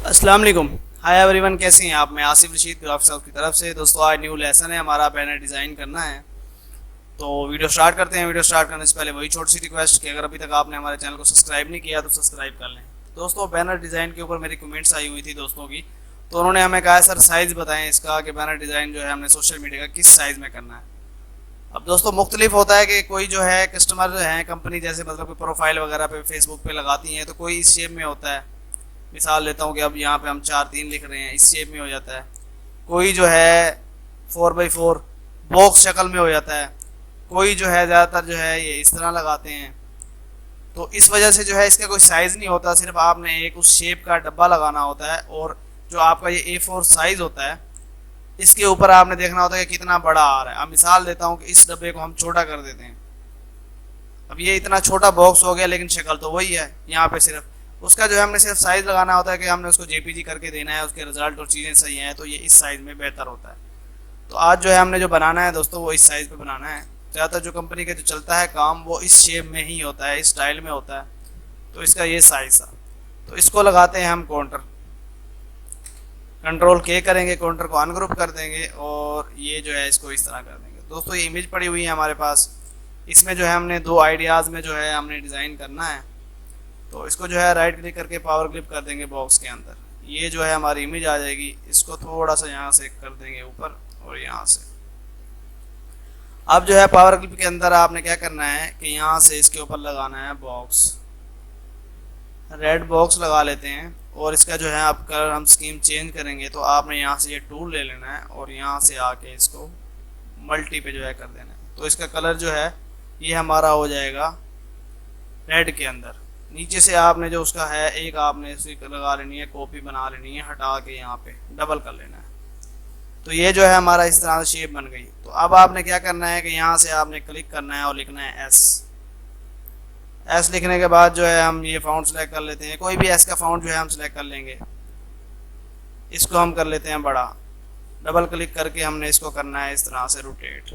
अस्सलाम वालेकुम। Hi everyone, कैसे हैं आप? मैं आसिफ रशीद ग्राफिक्स हाउस की तरफ से। दोस्तों, आज न्यू लेसन है हमारा, बैनर डिज़ाइन करना है। तो वीडियो स्टार्ट करते हैं। वीडियो स्टार्ट करने से पहले वही छोटी सी रिक्वेस्ट कि अगर अभी तक आपने हमारे चैनल को सब्सक्राइब नहीं किया तो सब्सक्राइब कर लें। दोस्तों, बैनर डिज़ाइन के ऊपर मेरी कमेंट्स आई हुई थी दोस्तों की, तो उन्होंने हमें कहा सर साइज़ बताएं इसका, कि बैनर डिज़ाइन जो है हमने सोशल मीडिया का किस साइज़ में करना है। अब दोस्तों, मुख्तलिफ होता है कि कोई जो है कस्टमर हैं, कंपनी जैसे मतलब कि प्रोफाइल वगैरह पे फेसबुक पे लगाती हैं, तो कोई इस शेप में होता है। मिसाल लेता हूँ कि अब यहाँ पे हम 4:3 लिख रहे हैं, इस शेप में हो जाता है। कोई जो है 4x4 बॉक्स शक्ल में हो जाता है। कोई जो है ज़्यादातर जो है ये इस तरह लगाते हैं। तो इस वजह से जो है इसका कोई साइज़ नहीं होता, सिर्फ आपने एक उस शेप का डब्बा लगाना होता है। और जो आपका ये A4 साइज़ होता है, इसके ऊपर आपने देखना होता है कि कितना बड़ा आ रहा है। अब मिसाल देता हूँ कि इस डब्बे को हम छोटा कर देते हैं। अब ये इतना छोटा बॉक्स हो गया, लेकिन शक्ल तो वही है। यहाँ पे सिर्फ उसका जो है हमने सिर्फ साइज़ लगाना होता है कि हमने उसको जेपीजी करके देना है, उसके रिजल्ट और चीज़ें सही हैं तो ये इस साइज़ में बेहतर होता है। तो आज जो है हमने जो बनाना है दोस्तों, वो इस साइज़ पे बनाना है। ज़्यादातर जो कंपनी का जो चलता है काम, वो इस शेप में ही होता है, इस स्टाइल में होता है। तो इसका ये साइज़ था। तो इसको लगाते हैं हम काउंटर, कंट्रोल के करेंगे, काउंटर को अनग्रुप कर देंगे और ये जो है इसको इस तरह कर देंगे। दोस्तों, ये इमेज पड़ी हुई है हमारे पास। इसमें जो है हमने दो आइडियाज़ में जो है हमने डिज़ाइन करना है। तो इसको जो है राइट क्लिक करके पावर क्लिप कर देंगे बॉक्स के अंदर। ये जो है हमारी इमेज आ जाएगी। इसको थोड़ा सा यहाँ से कर देंगे ऊपर और यहाँ से। अब जो है पावर क्लिप के अंदर आपने क्या करना है कि यहाँ से इसके ऊपर लगाना है बॉक्स, रेड बॉक्स लगा लेते हैं। और इसका जो है अब कलर हम स्कीम चेंज करेंगे, तो आपने यहाँ से ये टूल ले लेना है और यहाँ से आके इसको मल्टी पे जो है कर देना है। तो इसका कलर जो है ये हमारा हो जाएगा रेड के अंदर। नीचे से आपने जो उसका है एक आपने इसकी लगा लेनी है, कॉपी बना लेनी है, हटा के यहाँ पे डबल कर लेना है। तो ये जो है हमारा इस तरह से शेप बन गई। तो अब आपने क्या करना है कि यहाँ से आपने क्लिक करना है और लिखना है एस। एस लिखने के बाद जो है हम ये फाउंट सेलेक्ट कर लेते हैं। कोई भी एस का फाउंट जो है हम सेलेक्ट कर लेंगे। इसको हम कर लेते हैं बड़ा। डबल क्लिक करके हमने इसको करना है इस तरह से रोटेट।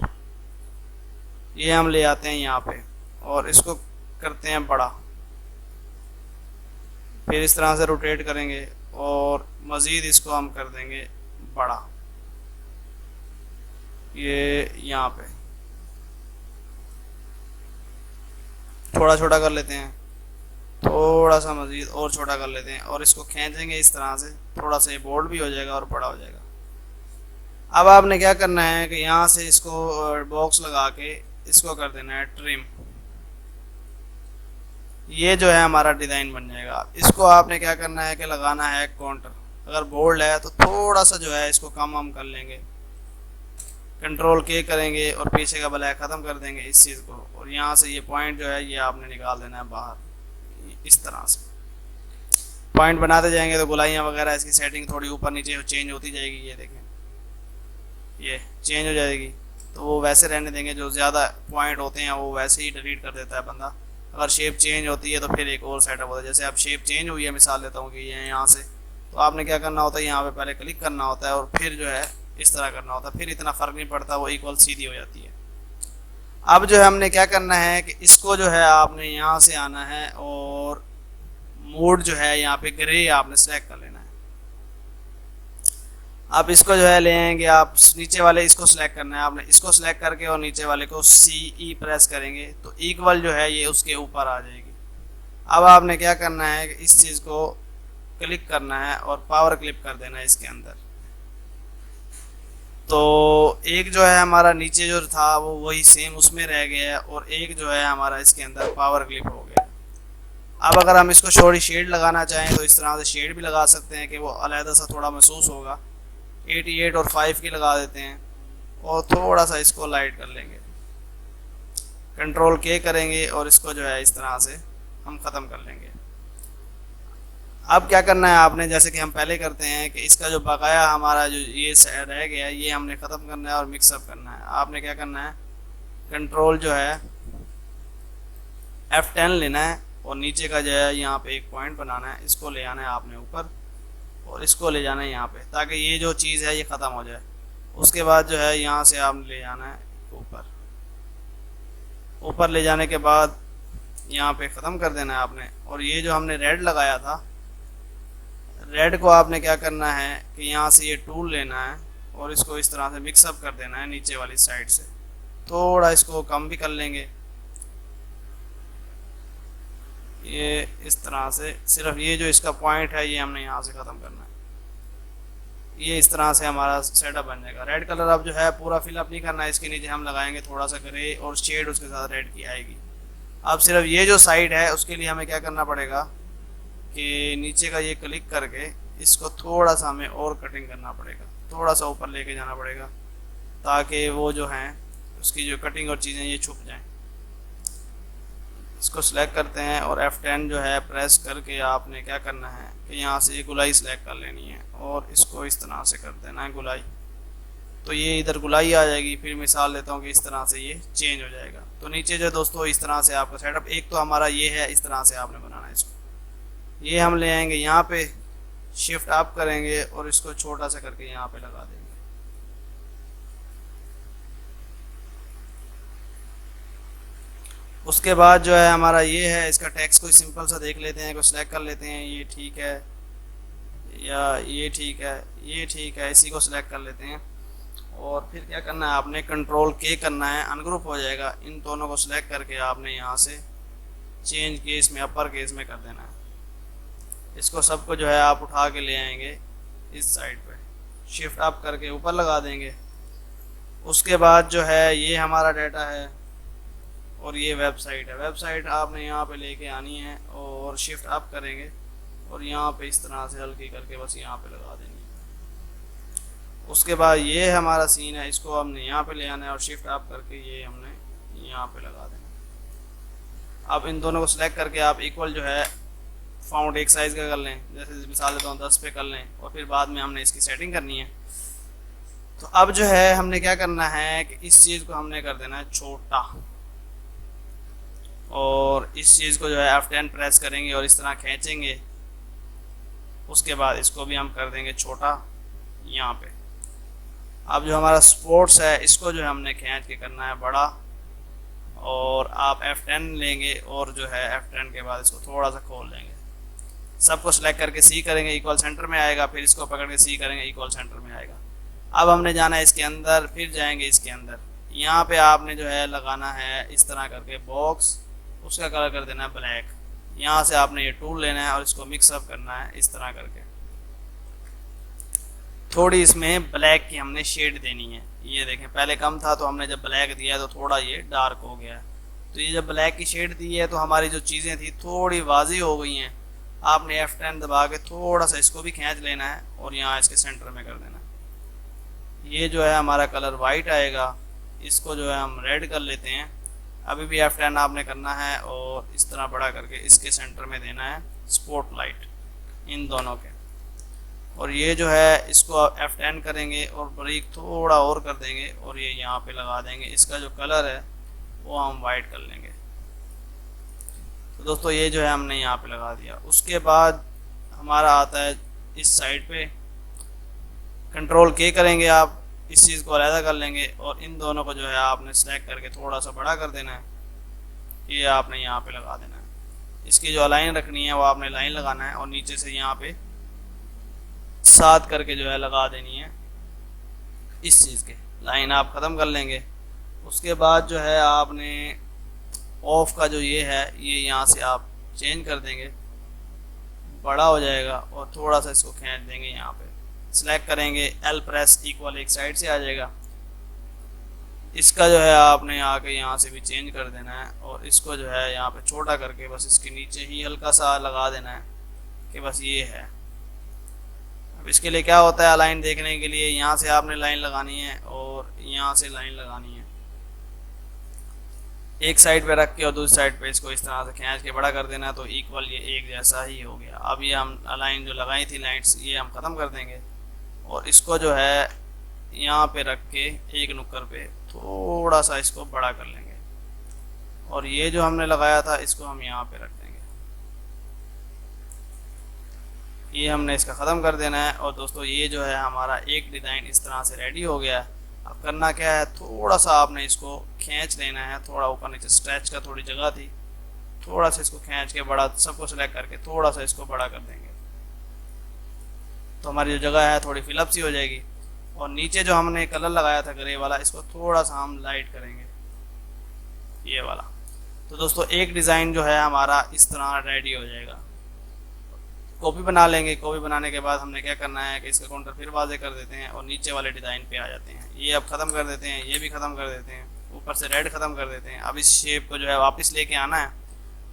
ये हम ले आते हैं यहाँ पे और इसको करते हैं बड़ा। फिर इस तरह से रोटेट करेंगे और मज़ीद इसको हम कर देंगे बड़ा। ये यहाँ पे थोड़ा छोटा कर लेते हैं, थोड़ा सा मज़ीद और छोटा कर लेते हैं और इसको खींचेंगे इस तरह से। थोड़ा सा ये बोल्ड भी हो जाएगा और बड़ा हो जाएगा। अब आपने क्या करना है कि यहाँ से इसको बॉक्स लगा के इसको कर देना है ट्रिम। ये जो है हमारा डिज़ाइन बन जाएगा। इसको आपने क्या करना है कि लगाना है काउंटर। अगर बोल्ड है तो थोड़ा सा जो है इसको कम हम कर लेंगे, कंट्रोल के करेंगे और पीछे का ब्लैक ख़त्म कर देंगे इस चीज़ को। और यहाँ से ये पॉइंट जो है ये आपने निकाल देना है बाहर। इस तरह से पॉइंट बनाते जाएंगे तो गोलाइयाँ वगैरह इसकी सेटिंग थोड़ी ऊपर नीचे चेंज होती जाएगी। ये देखें, ये चेंज हो जाएगी। तो वो वैसे रहने देंगे, जो ज़्यादा पॉइंट होते हैं वो वैसे ही डिलीट कर देता है बंदा। अगर शेप चेंज होती है तो फिर एक और सेटअप होता है। जैसे अब शेप चेंज हुई है, मिसाल लेता हूँ कि ये यहाँ से, तो आपने क्या करना होता है, यहाँ पे पहले क्लिक करना होता है और फिर जो है इस तरह करना होता है। फिर इतना फ़र्क नहीं पड़ता, वो इक्वल सीधी हो जाती है। अब जो है हमने क्या करना है कि इसको जो है आपने यहाँ से आना है और मोड जो है यहाँ पे ग्रे आपने सेलेक्ट कर लेना है। आप इसको जो है ले आएंगे, आप नीचे वाले इसको सिलेक्ट करना है आपने। इसको सिलेक्ट करके और नीचे वाले को CE प्रेस करेंगे तो इक्वल जो है ये उसके ऊपर आ जाएगी। अब आपने क्या करना है कि इस चीज़ को क्लिक करना है और पावर क्लिप कर देना है इसके अंदर। तो एक जो है हमारा नीचे जो था वो वही सेम उसमें रह गया है और एक जो है हमारा इसके अंदर पावर क्लिप हो गया। अब अगर हम इसको थोड़ी शेड लगाना चाहें तो इस तरह से शेड भी लगा सकते हैं कि वो अलहदा सा थोड़ा महसूस होगा। 88 और 5 की लगा देते हैं और थोड़ा सा इसको लाइट कर लेंगे, कंट्रोल के करेंगे और इसको जो है इस तरह से हम ख़त्म कर लेंगे। अब क्या करना है आपने, जैसे कि हम पहले करते हैं कि इसका जो बकाया हमारा जो ये रह गया ये हमने ख़त्म करना है और मिक्सअप करना है। आपने क्या करना है, कंट्रोल जो है F10 लेना है और नीचे का जो है यहाँ पे एक पॉइंट बनाना है, इसको ले आना है आपने ऊपर और इसको ले जाना है यहाँ पे, ताकि ये जो चीज़ है ये ख़त्म हो जाए। उसके बाद जो है यहाँ से आपने ले जाना है ऊपर। ऊपर ले जाने के बाद यहाँ पे ख़त्म कर देना है आपने। और ये जो हमने रेड लगाया था, रेड को आपने क्या करना है कि यहाँ से ये टूल लेना है और इसको इस तरह से मिक्सअप कर देना है नीचे वाली साइड से। थोड़ा इसको कम भी कर लेंगे, ये इस तरह से। सिर्फ ये जो इसका पॉइंट है ये हमने यहाँ से ख़त्म करना है। ये इस तरह से हमारा सेटअप बन जाएगा। रेड कलर अब जो है पूरा फिलअप नहीं करना है, इसके नीचे हम लगाएंगे थोड़ा सा ग्रे और शेड उसके साथ रेड की आएगी। अब सिर्फ ये जो साइड है उसके लिए हमें क्या करना पड़ेगा कि नीचे का ये क्लिक करके इसको थोड़ा सा हमें और कटिंग करना पड़ेगा, थोड़ा सा ऊपर लेके जाना पड़ेगा ताकि वो जो है उसकी जो कटिंग और चीज़ें ये छुप जाएं। इसको सिलेक्ट करते हैं और F10 जो है प्रेस करके आपने क्या करना है कि यहाँ से ये गुलाई सिलेक्ट कर लेनी है और इसको इस तरह से कर देना है गुलाई, तो ये इधर गुलाई आ जाएगी। फिर मिसाल लेता हूँ कि इस तरह से ये चेंज हो जाएगा। तो नीचे जो दोस्तों इस तरह से आपका सेटअप, एक तो हमारा ये है, इस तरह से आपने बनाना है इसको। ये हम ले आएंगे यहाँ पे, शिफ्ट अप करेंगे और इसको छोटा सा करके यहाँ पे लगा देंगे। उसके बाद जो है हमारा ये है, इसका टेक्स्ट कोई सिंपल सा देख लेते हैं, कोई सिलेक्ट कर लेते हैं, ये ठीक है या ये ठीक है, ये ठीक है, इसी को सिलेक्ट कर लेते हैं। और फिर क्या करना है आपने कंट्रोल के करना है, अनग्रुप हो जाएगा। इन दोनों को सिलेक्ट करके आपने यहाँ से चेंज केस में अपर केस में कर देना है। इसको सबको जो है आप उठा के ले आएंगे इस साइड पे, शिफ्ट अप करके ऊपर लगा देंगे। उसके बाद जो है ये हमारा डाटा है और ये वेबसाइट है। वेबसाइट आपने यहाँ पे लेके आनी है और शिफ्ट अप करेंगे और यहाँ पे इस तरह से हल्की करके बस यहाँ पे लगा देनी है। उसके बाद ये हमारा सीन है, इसको हमने यहाँ पे ले आना है और शिफ्ट अप करके ये हमने यहाँ पे लगा देना है। अब इन दोनों को सिलेक्ट करके आप इक्वल जो है फाउंड एक साइज़ का कर लें, जैसे मिसाल देता हूँ 10 पे कर लें और फिर बाद में हमने इसकी सेटिंग करनी है। तो अब जो है हमने क्या करना है कि इस चीज़ को हमने कर देना है छोटा और इस चीज़ को जो है F10 प्रेस करेंगे और इस तरह खींचेंगे। उसके बाद इसको भी हम कर देंगे छोटा यहाँ पे। अब जो हमारा स्पोर्ट्स है इसको जो है हमने खींच के करना है बड़ा और आप F10 लेंगे और जो है F10 के बाद इसको थोड़ा सा खोल लेंगे। सबको सिलेक्ट करके C करेंगे, इक्वल सेंटर में आएगा। फिर इसको पकड़ के C करेंगे, इक्वल सेंटर में आएगा। अब हमने जाना है इसके अंदर, फिर जाएंगे इसके अंदर। यहाँ पे आपने जो है लगाना है इस तरह करके बॉक्स, उसका कलर कर देना है ब्लैक। यहाँ से आपने ये टूल लेना है और इसको मिक्सअप करना है इस तरह करके। थोड़ी इसमें ब्लैक की हमने शेड देनी है। ये देखें पहले कम था तो हमने जब ब्लैक दिया है तो थोड़ा ये डार्क हो गया है। तो ये जब ब्लैक की शेड दी है तो हमारी जो चीज़ें थी थोड़ी वाजी हो गई हैं। आपने F10 दबा के थोड़ा सा इसको भी खींच लेना है और यहाँ इसके सेंटर में कर देना है। ये जो है हमारा कलर वाइट आएगा, इसको जो है हम रेड कर लेते हैं। अभी भी F10 आपने करना है और इस तरह बड़ा करके इसके सेंटर में देना है स्पॉट लाइट इन दोनों के। और ये जो है इसको F10 करेंगे और बारीक थोड़ा और कर देंगे और ये यहाँ पे लगा देंगे। इसका जो कलर है वो हम वाइट कर लेंगे। तो दोस्तों ये जो है हमने यहाँ पे लगा दिया। उसके बाद हमारा आता है इस साइड पे, कंट्रोल के करेंगे आप, इस चीज़ को अलहदा कर लेंगे और इन दोनों को जो है आपने सेलेक्ट करके थोड़ा सा बड़ा कर देना है। ये आपने यहाँ पे लगा देना है। इसकी जो लाइन रखनी है वो आपने लाइन लगाना है और नीचे से यहाँ पे 7 करके जो है लगा देनी है। इस चीज़ के लाइन आप ख़त्म कर लेंगे। उसके बाद जो है आपने ऑफ का जो ये है ये यहाँ से आप चेंज कर देंगे, बड़ा हो जाएगा और थोड़ा सा इसको खींच देंगे। यहाँ पे सिलेक्ट करेंगे, L प्रेस इक्वल एक साइड से आ जाएगा। इसका जो है आपने आके यहाँ से भी चेंज कर देना है और इसको जो है यहाँ पे छोटा करके बस इसके नीचे ही हल्का सा लगा देना है कि बस ये है। अब इसके लिए क्या होता है, अलाइन देखने के लिए यहाँ से आपने लाइन लगानी है और यहाँ से लाइन लगानी है। एक साइड पे रख के और दूसरी साइड पे इसको इस तरह से खींच के बड़ा कर देना है तो इक्वल ये एक जैसा ही हो गया। अब ये हम अलाइन जो लगाई थी लाइट्स ये हम ख़त्म कर देंगे और इसको जो है यहाँ पे रख के एक नुक्कर पे थोड़ा सा इसको बड़ा कर लेंगे और ये जो हमने लगाया था इसको हम यहाँ पे रख देंगे। ये हमने इसका ख़त्म कर देना है और दोस्तों ये जो है हमारा एक डिज़ाइन इस तरह से रेडी हो गया है। अब करना क्या है, थोड़ा सा आपने इसको खींच लेना है, थोड़ा ऊपर नीचे स्ट्रेच का थोड़ी जगह थी, थोड़ा सा इसको खींच के बड़ा, सबको सेलेक्ट करके थोड़ा सा इसको बड़ा कर देंगे। तो हमारी जो जगह है थोड़ी फिलअप सी हो जाएगी। और नीचे जो हमने कलर लगाया था ग्रे वाला, इसको थोड़ा सा हम लाइट करेंगे, ये वाला। तो दोस्तों एक डिज़ाइन जो है हमारा इस तरह रेडी हो जाएगा। कॉपी बना लेंगे। कॉपी बनाने के बाद हमने क्या करना है कि इसका काउंटर फिर वाजे कर देते हैं और नीचे वाले डिज़ाइन पे आ जाते हैं। ये अब ख़त्म कर देते हैं, ये भी ख़त्म कर देते हैं, ऊपर से रेड ख़त्म कर देते हैं। अब इस शेप को जो है वापस लेके आना है,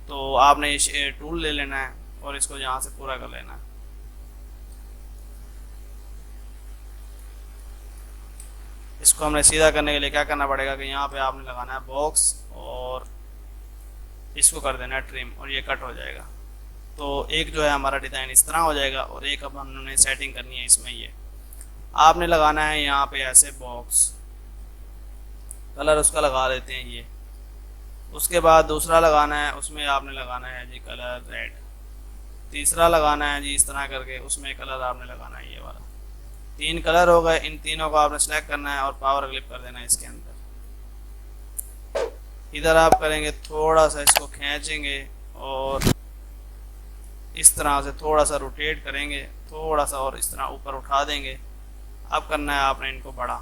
तो आपने ये टूल ले लेना है और इसको यहाँ से पूरा कर लेना है। इसको हमने सीधा करने के लिए क्या करना पड़ेगा कि यहाँ पे आपने लगाना है बॉक्स और इसको कर देना है ट्रिम, और ये कट हो जाएगा। तो एक जो है हमारा डिज़ाइन इस तरह हो जाएगा। और एक अब हमने सेटिंग करनी है इसमें, ये आपने लगाना है यहाँ पे ऐसे बॉक्स, कलर उसका लगा देते हैं ये। उसके बाद दूसरा लगाना है, उसमें आपने लगाना है जी कलर रेड। तीसरा लगाना है जी इस तरह करके, उसमें कलर आपने लगाना है ये वाला। 3 कलर हो गए। इन तीनों को आपने सेलेक्ट करना है और पावर क्लिप कर देना है इसके अंदर। इधर आप करेंगे, थोड़ा सा इसको खींचेंगे और इस तरह से थोड़ा सा रोटेट करेंगे, थोड़ा सा और इस तरह ऊपर उठा देंगे। अब करना है आपने इनको बड़ा।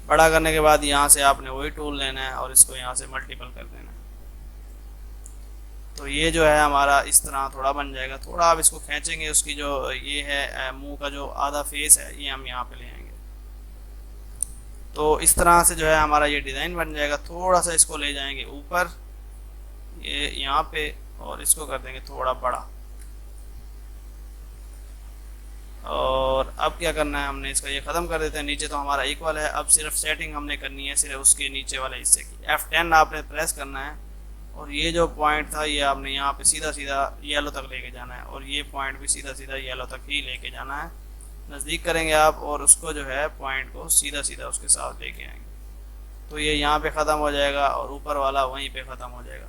बड़ा करने के बाद यहाँ से आपने वही टूल लेना है और इसको यहाँ से मल्टीपल कर देना है। तो ये जो है हमारा इस तरह थोड़ा बन जाएगा। थोड़ा आप इसको खींचेंगे, उसकी जो ये है मुंह का जो आधा फेस है ये हम यहाँ पे ले आएंगे। तो इस तरह से जो है हमारा ये डिज़ाइन बन जाएगा। थोड़ा सा इसको ले जाएंगे ऊपर, ये यहाँ पे, और इसको कर देंगे थोड़ा बड़ा। और अब क्या करना है, हमने इसका ये ख़त्म कर देते हैं। नीचे तो हमारा इक्वल है। अब सिर्फ सेटिंग हमने करनी है सिर्फ उसके नीचे वाले हिस्से की। F10 आपने प्रेस करना है और ये जो पॉइंट था ये आपने यहाँ पे सीधा सीधा येलो तक लेके जाना है, और ये पॉइंट भी सीधा सीधा येलो तक ही लेके जाना है। नज़दीक करेंगे आप और उसको जो है पॉइंट को सीधा सीधा उसके साथ लेके आएंगे, तो ये यहाँ पे ख़त्म हो जाएगा और ऊपर वाला वहीं पे ख़त्म हो जाएगा।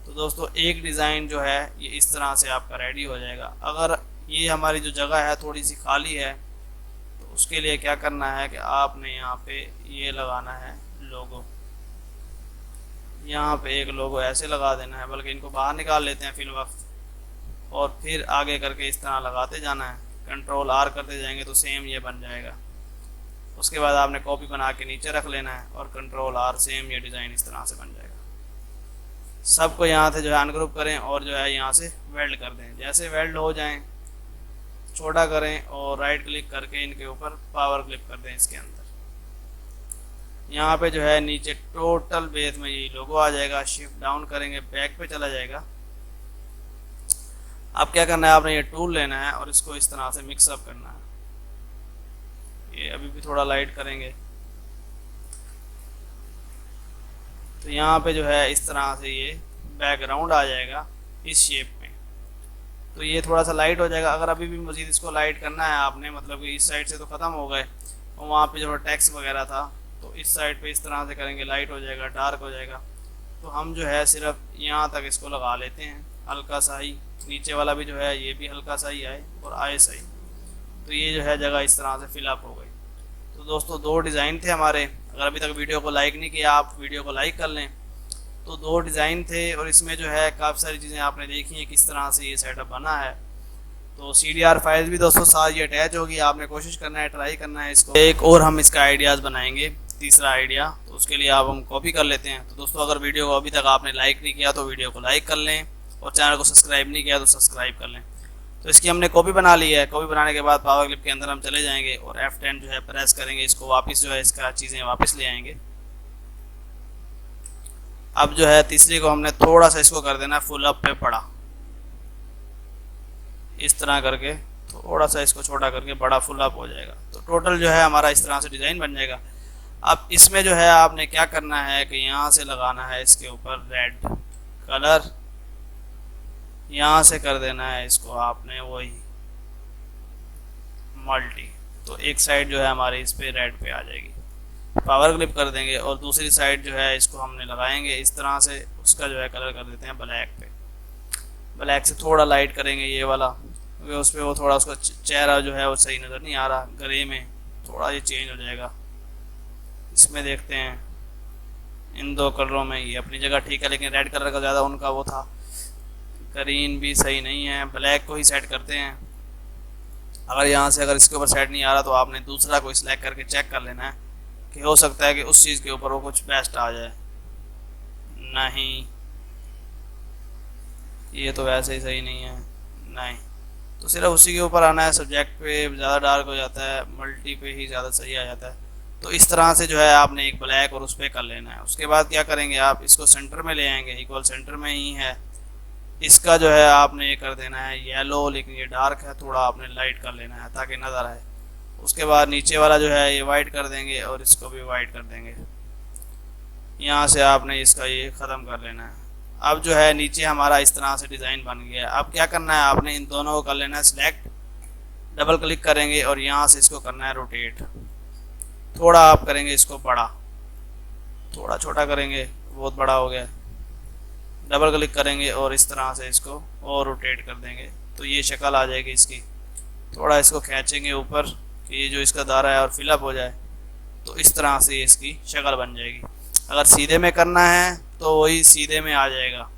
तो दोस्तों एक डिज़ाइन जो है ये इस तरह से आपका रेडी हो जाएगा। अगर ये हमारी जो जगह है थोड़ी सी खाली है, तो उसके लिए क्या करना है कि आपने यहाँ पे ये लगाना है लोगो। यहाँ पे एक लोगो ऐसे लगा देना है, बल्कि इनको बाहर निकाल लेते हैं फिल वक्त, और फिर आगे करके इस तरह लगाते जाना है। कंट्रोल R करते जाएंगे तो सेम ये बन जाएगा। उसके बाद आपने कॉपी बना के नीचे रख लेना है और कंट्रोल R, सेम ये डिज़ाइन इस तरह से बन जाएगा। सबको यहाँ से जो है अनग्रुप करें और जो है यहाँ से वेल्ड कर दें। जैसे वेल्ड हो जाएं छोटा करें और राइट क्लिक करके इनके ऊपर पावर क्लिप कर दें इसके अंदर। यहाँ पे जो है नीचे टोटल बेस में ये लोगो आ जाएगा। शिफ्ट डाउन करेंगे, बैक पे चला जाएगा। अब क्या करना है, आपने ये टूल लेना है और इसको इस तरह से मिक्सअप करना है। ये अभी भी थोड़ा लाइट करेंगे तो यहाँ पे जो है इस तरह से ये बैकग्राउंड आ जाएगा इस शेप में। तो ये थोड़ा सा लाइट हो जाएगा। अगर अभी भी मज़ीद इसको लाइट करना है आपने, मतलब कि इस साइड से तो ख़त्म हो गए और वहाँ पे जो टेक्स्ट वगैरह था, तो इस साइड पे इस तरह से करेंगे, लाइट हो जाएगा, डार्क हो जाएगा। तो हम जो है सिर्फ यहाँ तक इसको लगा लेते हैं हल्का सा ही। नीचे वाला भी जो है ये भी हल्का सा ही आए और आए सही। तो ये जो है जगह इस तरह से फिलअप हो गई। तो दोस्तों 2 डिज़ाइन थे हमारे। अगर अभी तक वीडियो को लाइक नहीं किया, आप वीडियो को लाइक कर लें। तो 2 डिज़ाइन थे और इसमें जो है काफ़ी सारी चीज़ें आपने देखी हैं किस तरह से ये सेटअप बना है। तो CDR फाइल्स भी दोस्तों साथ ये अटैच होगी। आपने कोशिश करना है, ट्राई करना है इसको। एक और हम इसका आइडियाज़ बनाएंगे, तीसरा आइडिया, तो उसके लिए आप हम कॉपी कर लेते हैं। तो दोस्तों अगर वीडियो को अभी तक आपने लाइक नहीं किया तो वीडियो को लाइक कर लें, और चैनल को सब्सक्राइब नहीं किया तो सब्सक्राइब कर लें। तो इसकी हमने कॉपी बना ली है। कॉपी बनाने के बाद पावर क्लिप के अंदर हम चले जाएंगे और F10 जो है प्रेस करेंगे, इसको वापस जो है इसका चीज़ें वापस ले आएंगे। अब जो है तीसरी को हमने थोड़ा सा इसको कर देना फुल अप पे पड़ा, इस तरह करके थोड़ा सा इसको छोटा करके बड़ा फुल अप हो जाएगा। तो टोटल जो है हमारा इस तरह से डिज़ाइन बन जाएगा। अब इसमें जो है आपने क्या करना है कि यहाँ से लगाना है इसके ऊपर रेड कलर, यहाँ से कर देना है इसको आपने वही मल्टी। तो एक साइड जो है हमारे इस पे रेड पे आ जाएगी, पावर क्लिप कर देंगे, और दूसरी साइड जो है इसको हमने लगाएंगे इस तरह से। उसका जो है कलर कर देते हैं ब्लैक पे। ब्लैक से थोड़ा लाइट करेंगे ये वाला, क्योंकि उस पर वो थोड़ा उसका चेहरा जो है वो सही नज़र नहीं आ रहा। ग्रे में थोड़ा ये चेंज हो जाएगा। इसमें देखते हैं इन 2 कलरों में ये अपनी जगह ठीक है, लेकिन रेड कलर का ज़्यादा उनका वो था, ग्रीन भी सही नहीं है, ब्लैक को ही सेट करते हैं। अगर यहाँ से अगर इसके ऊपर सेट नहीं आ रहा तो आपने दूसरा कोई सिलेक्ट करके चेक कर लेना है कि हो सकता है कि उस चीज़ के ऊपर वो कुछ बेस्ट आ जाए। नहीं, ये तो वैसे ही सही नहीं है। नहीं, तो सिर्फ उसी के ऊपर आना है। सब्जेक्ट पे ज़्यादा डार्क हो जाता है, मल्टी पे ही ज़्यादा सही आ जाता है। तो इस तरह से जो है आपने एक ब्लैक और उस पर कर लेना है। उसके बाद क्या करेंगे, आप इसको सेंटर में ले आएंगे, इक्वल सेंटर में ही है। इसका जो है आपने ये कर देना है येलो, लेकिन ये डार्क है, थोड़ा आपने लाइट कर लेना है ताकि नज़र आए। उसके बाद नीचे वाला जो है ये वाइट कर देंगे और इसको भी वाइट कर देंगे। यहाँ से आपने इसका ये ख़त्म कर लेना है। अब जो है नीचे हमारा इस तरह से डिज़ाइन बन गया है। अब क्या करना है, आपने इन दोनों को कर लेना है सिलेक्ट, डबल क्लिक करेंगे और यहाँ से इसको करना है रोटेट। थोड़ा आप करेंगे इसको बड़ा, थोड़ा छोटा करेंगे, बहुत बड़ा हो गया। डबल क्लिक करेंगे और इस तरह से इसको और रोटेट कर देंगे तो ये शक्ल आ जाएगी इसकी। थोड़ा इसको खींचेंगे ऊपर कि ये जो इसका दायरा है और फिलअप हो जाए, तो इस तरह से इसकी शक्ल बन जाएगी। अगर सीधे में करना है तो वही सीधे में आ जाएगा,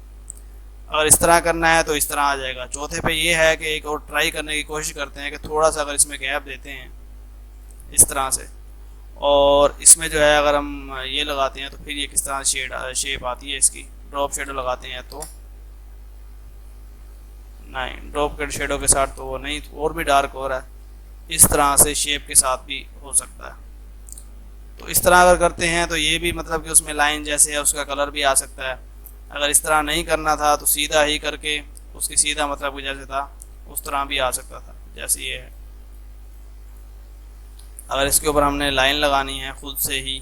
अगर इस तरह करना है तो इस तरह आ जाएगा। चौथे पे ये है कि एक और ट्राई करने की कोशिश करते हैं कि थोड़ा सा अगर इसमें गैप देते हैं इस तरह से, और इसमें जो है अगर हम ये लगाते हैं तो फिर ये किस तरह शेप आती है इसकी। ड्रॉप शेडो लगाते हैं तो नहीं, ड्रॉप के शेडो के साथ तो वो नहीं, और भी डार्क हो रहा है। इस तरह से शेप के साथ भी हो सकता है। तो इस तरह अगर करते हैं तो ये भी मतलब कि उसमें लाइन जैसे है उसका कलर भी आ सकता है। अगर इस तरह नहीं करना था तो सीधा ही करके उसकी सीधा मतलब कि जैसे था उस तरह भी आ सकता था, जैसे ये है। अगर इसके ऊपर हमने लाइन लगानी है खुद से ही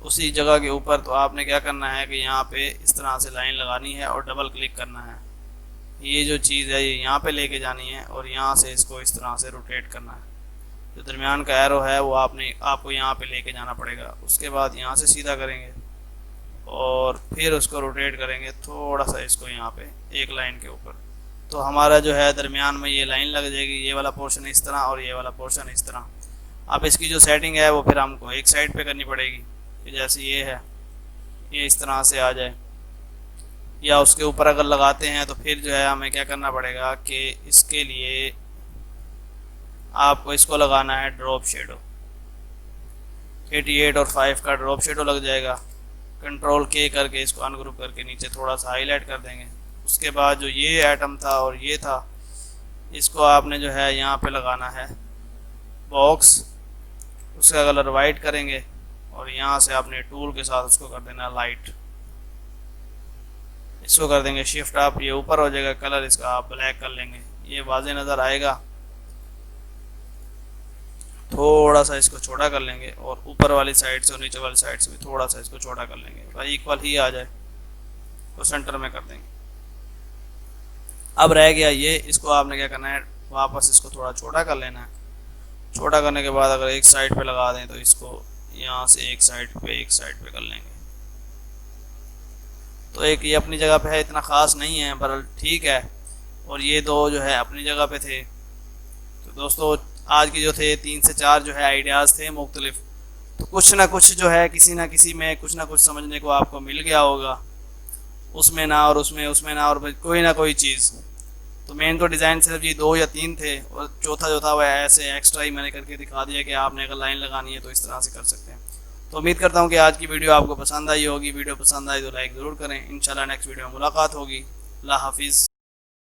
उसी जगह के ऊपर, तो आपने क्या करना है कि यहाँ पे इस तरह से लाइन लगानी है और डबल क्लिक करना है। ये जो चीज़ है ये यहाँ पे लेके जानी है और यहाँ से इसको इस तरह से रोटेट करना है। जो दरमियान का एरो है वो आपको यहाँ पे लेके जाना पड़ेगा। उसके बाद यहाँ से सीधा करेंगे और फिर उसको रोटेट करेंगे थोड़ा सा इसको यहाँ पे एक लाइन के ऊपर, तो हमारा जो है दरमियान में ये लाइन लग जाएगी। ये वाला पोर्शन इस तरह और ये वाला पोर्शन इस तरह। अब इसकी जो सेटिंग है वो फिर हमको एक साइड पे करनी पड़ेगी कि जैसे ये है ये इस तरह से आ जाए, या उसके ऊपर अगर लगाते हैं तो फिर जो है हमें क्या करना पड़ेगा कि इसके लिए आपको इसको लगाना है ड्रॉप शेडो। 88 और 5 का ड्रॉप शेडो लग जाएगा। कंट्रोल के करके इसको अनग्रुप करके नीचे थोड़ा सा हाईलाइट कर देंगे। उसके बाद जो ये एटम था और ये था इसको आपने जो है यहाँ पे लगाना है बॉक्स, उसका कलर वाइट करेंगे और यहाँ से आपने टूल के साथ उसको कर देना लाइट। इसको कर देंगे शिफ्ट अप, ये ऊपर हो जाएगा। कलर इसका आप ब्लैक कर लेंगे, ये वाज़े नज़र आएगा। थोड़ा सा इसको छोटा कर लेंगे और ऊपर वाली साइड से और नीचे वाली साइड से भी थोड़ा सा इसको छोटा कर लेंगे, भाई इक्वल ही आ जाए तो सेंटर में कर देंगे। अब रह गया ये, इसको आपने क्या करना है वापस इसको थोड़ा छोटा कर लेना है। छोटा करने के बाद अगर एक साइड पे लगा दें तो इसको यहाँ से एक साइड पे कर लेंगे। तो एक ये अपनी जगह पे है, इतना ख़ास नहीं है पर ठीक है, और ये दो जो है अपनी जगह पे थे। तो दोस्तों आज के जो थे 3 से 4 जो है आइडियाज़ थे मुख्तलिफ, तो कुछ ना कुछ जो है किसी ना किसी में कुछ ना कुछ समझने को आपको मिल गया होगा, उसमें ना और उसमें ना और कोई ना कोई चीज़। तो मेन तो डिज़ाइन सिर्फ ये 2 या 3 थे और चौथा जो था वह ऐसे एक्स्ट्रा ही मैंने करके दिखा दिया कि आपने अगर लाइन लगानी है तो इस तरह से कर सकते हैं। तो उम्मीद करता हूँ कि आज की वीडियो आपको पसंद आई होगी। वीडियो पसंद आई तो लाइक ज़रूर करें। इंशाल्लाह नेक्स्ट वीडियो में मुलाकात होगी। अल्लाह हाफिज़।